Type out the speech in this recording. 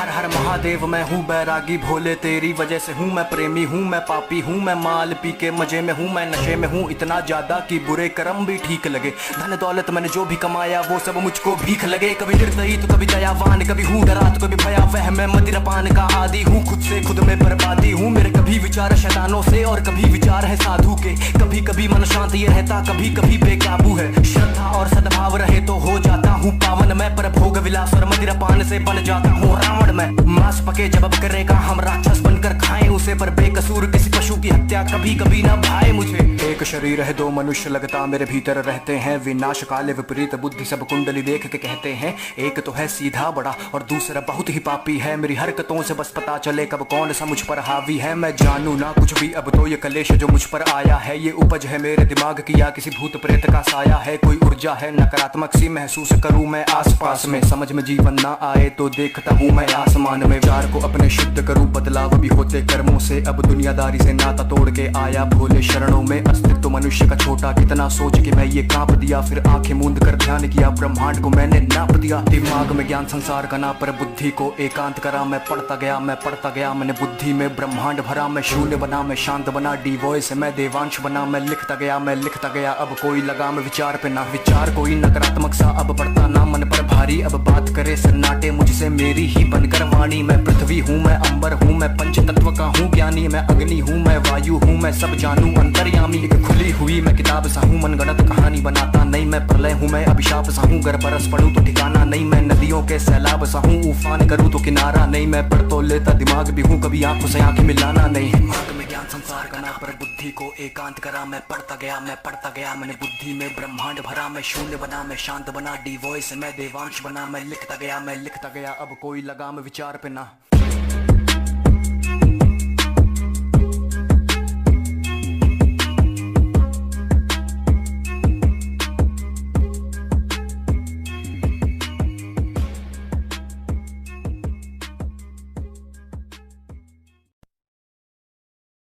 हर हर महादेव, मैं हूँ बैरागी भोले, तेरी वजह से हूँ मैं प्रेमी, हूँ मैं पापी, हूँ मैं माल पी के मजे में हूँ, मैं नशे में हूँ इतना ज्यादा कि बुरे कर्म भी ठीक लगे। धन दौलत मैंने जो भी कमाया वो सब मुझको भीख लगे। कभी निर्दयी तो कभी दयावान, कभी हूँ डरा तो कभी भयावह, मैं मदिरापान का आदि हूँ, खुद से खुद में बर्बादी हूँ। मेरे कभी विचार शैतानों से और कभी विचार है साधु के, कभी कभी मन शांत ये रहता, कभी कभी बेकाबू है। श्रद्धा और सद्भाव रहे तो हो जाता हूँ पावन मैं, पर भोग विलास और मदिरापान से बन जाता हूँ रावण मैं। मांस पके जब अब करेगा हम राक्षस बनकर खाएं उसे, पर बेकसूर किसी पशु की हत्या कभी कभी ना भाए मुझे। एक शरीर है दो मनुष्य लगता मेरे भीतर रहते हैं, विनाश काले विपरीत बुद्धि सब कुंडली देख के कहते हैं। एक तो है सीधा बड़ा और दूसरा बहुत ही पापी है, मेरी हरकतों से बस पता चले कब कौन सा मुझ पर हावी है। मैं जानू ना कुछ भी अब तो ये कलेश जो मुझ पर आया है, ये उपज है मेरे दिमाग की या किसी भूत प्रेत का साया है। कोई ऊर्जा है नकारात्मक सी महसूस करूं मैं आसपास में, समझ में जीवन ना आए तो देखता हूँ मैं आसमान में। विचार को अपने शुद्ध करूं, बदलाव भी होते कर्मों से, अब दुनियादारी से नाता तोड़ के आया भोले शरणों में। अस्तित्व मनुष्य का छोटा कितना सोच के मैं ये कांप दिया, फिर आंखें मूंद कर ध्यान किया ब्रह्मांड को मैंने नाप दिया। दिमाग में ज्ञान संसार का ना, पर बुद्धि को एकांत करा, मैं पढ़ता गया मैंने बुद्धि में ब्रह्मांड भरा। मैं शून्य बना मैं शांत बना, डी वॉइस मैं देवांश बना, मैं लिखता गया अब कोई लगाम विचार पे ना। विचार कोई नकारात्मक सा अब पड़ता ना मन पर भारी, अब बात करे सन्नाटे मुझसे मेरी ही बनकर वाणी। मैं पृथ्वी हूँ मैं अंबर हूँ मैं पंच तत्व का हूँ ज्ञानी, मैं अग्नि हूँ मैं वायु हूँ मैं सब जानू अंतर्यामी। एक खुली हुई मैं किताब सा हूँ, मनगढ़ंत कहानी बनाता नहीं, मैं प्रलय हूँ मैं अभिशाप सा हूँ, अगर बरस पड़ूं तो ठिकाना नहीं। मैं नदियों के सैलाब सा हूँ, उफान करूँ तो किनारा नहीं, मैं पढ़ तो लेता दिमाग भी हूँ, कभी आंखों से आंखें मिलाना नहीं। दिमाग में ज्ञान संसार का ना, पर बुद्धि को एकांत करा, मैं पढ़ता गया मैंने बुद्धि में ब्रह्मांड भरा। मैं शून्य बना मैं शांत बना, डी वॉइस मैं देवांश बना, मैं लिखता गया अब कोई लगाम विचार पे ना।